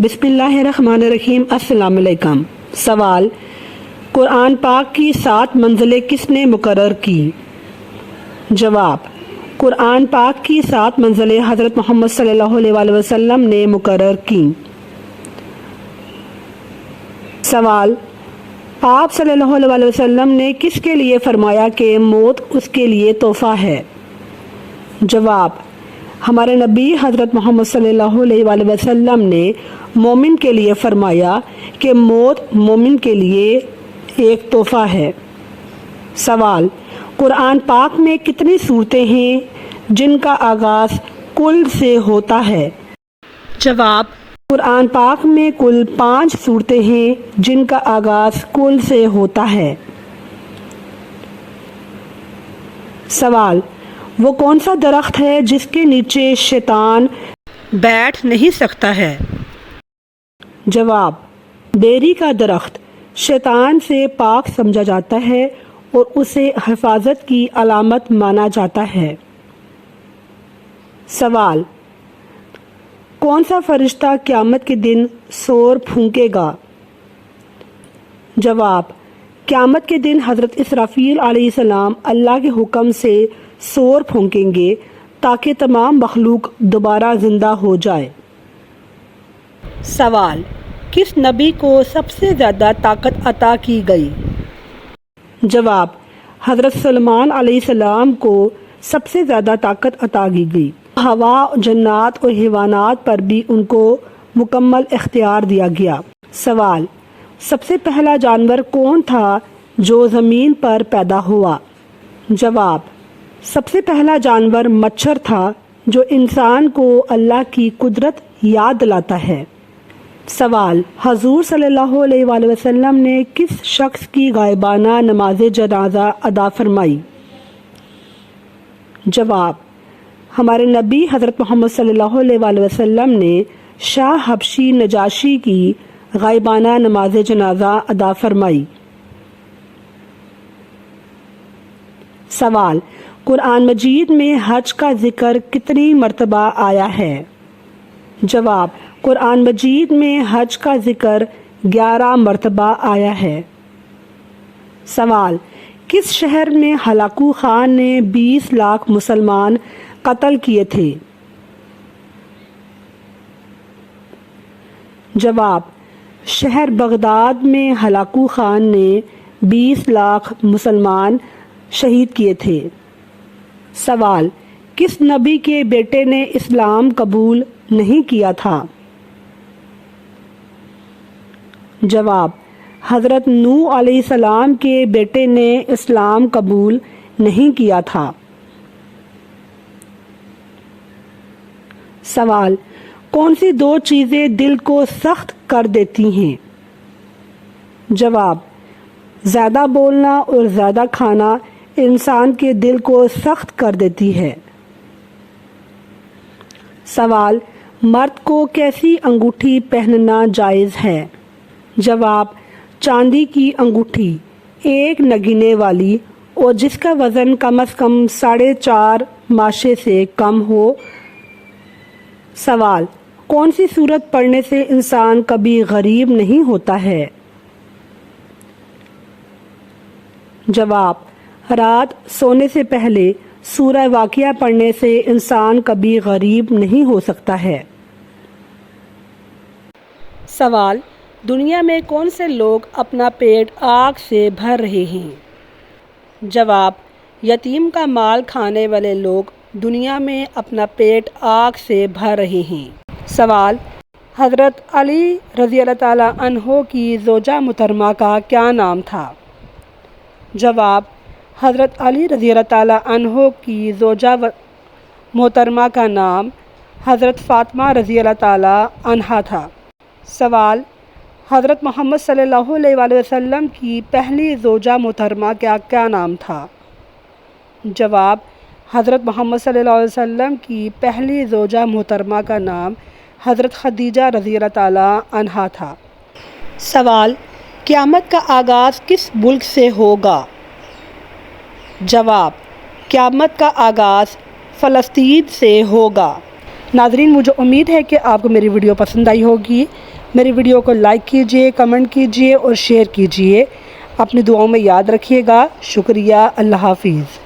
بسم اللہ الرحمن الرحیم۔ السلام علیکم۔ سوال: قرآن پاک کی 7 منزلیں کس نے مقرر کی؟ جواب: قرآن پاک کی 7 منزلیں حضرت محمد صلی اللہ علیہ وآلہ وسلم نے مقرر کی۔ سوال: آپ صلی اللہ علیہ وآلہ وسلم نے کس کے لیے فرمایا کہ موت اس کے لیے تحفہ ہے؟ جواب: ہمارے نبی حضرت محمد صلی اللہ علیہ وآلہ وسلم نے مومن کے لیے فرمایا کہ موت مومن کے لیے ایک تحفہ ہے۔ سوال: قرآن پاک میں کتنی صورتیں ہیں جن کا آغاز کل سے ہوتا ہے؟ جواب: قرآن پاک میں کل 5 صورتیں ہیں جن کا آغاز کل سے ہوتا ہے۔ سوال: وہ کون سا درخت ہے جس کے نیچے شیطان بیٹھ نہیں سکتا ہے؟ جواب: بیری کا درخت شیطان سے پاک سمجھا جاتا ہے اور اسے حفاظت کی علامت مانا جاتا ہے۔ سوال: کون سا فرشتہ قیامت کے دن سور پھونکے گا؟ جواب: قیامت کے دن حضرت اسرافیل علیہ السلام اللہ کے حکم سے سور پھونکیں گے تاکہ تمام مخلوق دوبارہ زندہ ہو جائے۔ سوال: کس نبی کو سب سے زیادہ طاقت عطا کی گئی؟ جواب: حضرت سلیمان علیہ السلام کو سب سے زیادہ طاقت عطا کی گئی۔ ہوا، جنات اور حیوانات پر بھی ان کو مکمل اختیار دیا گیا۔ سوال: سب سے پہلا جانور کون تھا جو زمین پر پیدا ہوا؟ جواب: سب سے پہلا جانور مچھر تھا جو انسان کو اللہ کی قدرت یاد دلاتا ہے۔ سوال: حضور صلی اللہ علیہ وآلہ وسلم نے کس شخص کی غائبانہ نماز جنازہ ادا فرمائی؟ جواب: ہمارے نبی حضرت محمد صلی اللہ علیہ وآلہ وسلم نے شاہ حبشی نجاشی کی غائبانہ نماز جنازہ ادا فرمائی۔ سوال: قرآن مجید میں حج کا ذکر کتنی مرتبہ آیا ہے؟ جواب: قرآن مجید میں حج کا ذکر 11 مرتبہ آیا ہے۔ سوال: کس شہر میں ہلاکو خان نے 20 لاکھ مسلمان قتل کیے تھے؟ جواب: شہر بغداد میں ہلاکو خان نے 20 لاکھ مسلمان شہید کیے تھے۔ سوال: کس نبی کے بیٹے نے اسلام قبول نہیں کیا تھا؟ جواب: حضرت نوح علیہ السلام کے بیٹے نے اسلام قبول نہیں کیا تھا۔ سوال: کون سی 2 چیزیں دل کو سخت کر دیتی ہیں؟ جواب: زیادہ بولنا اور زیادہ کھانا انسان کے دل کو سخت کر دیتی ہے۔ سوال: مرد کو کیسی انگوٹھی پہننا جائز ہے؟ جواب: چاندی کی انگوٹھی، ایک نگینے والی اور جس کا وزن کم از کم 4.5 ماشے سے کم ہو۔ سوال: کون سی سورت پڑھنے سے انسان کبھی غریب نہیں ہوتا ہے؟ جواب: رات سونے سے پہلے سورہ واقعہ پڑھنے سے انسان کبھی غریب نہیں ہو سکتا ہے۔ سوال: دنیا میں کون سے لوگ اپنا پیٹ آگ سے بھر رہے ہیں؟ جواب: یتیم کا مال کھانے والے لوگ دنیا میں اپنا پیٹ آگ سے بھر رہے ہیں۔ سوال: حضرت علی رضی اللہ تعالیٰ عنہ کی زوجہ محترمہ کا کیا نام تھا؟ جواب: حضرت علی رضی اللہ تعالیٰ عنہ کی زوجہ محترمہ کا نام حضرت فاطمہ رضی اللہ تعالیٰ عنہا تھا۔ سوال: حضرت محمد صلی اللہ علیہ وآلہ وسلم کی پہلی زوجہ محترمہ کا کیا نام تھا؟ جواب: حضرت محمد صلی اللہ علیہ وسلم کی پہلی زوجہ محترمہ کا نام حضرت خدیجہ رضی اللہ تعالیٰ عنہا تھا۔ سوال: قیامت کا آغاز کس ملک سے ہوگا؟ جواب: قیامت کا آغاز فلسطین سے ہوگا۔ ناظرین، مجھے امید ہے کہ آپ کو میری ویڈیو پسند آئی ہوگی۔ میری ویڈیو کو لائک کیجیے، کمنٹ کیجیے اور شیئر کیجیے۔ اپنی دعاؤں میں یاد رکھیے گا۔ شکریہ۔ اللہ حافظ۔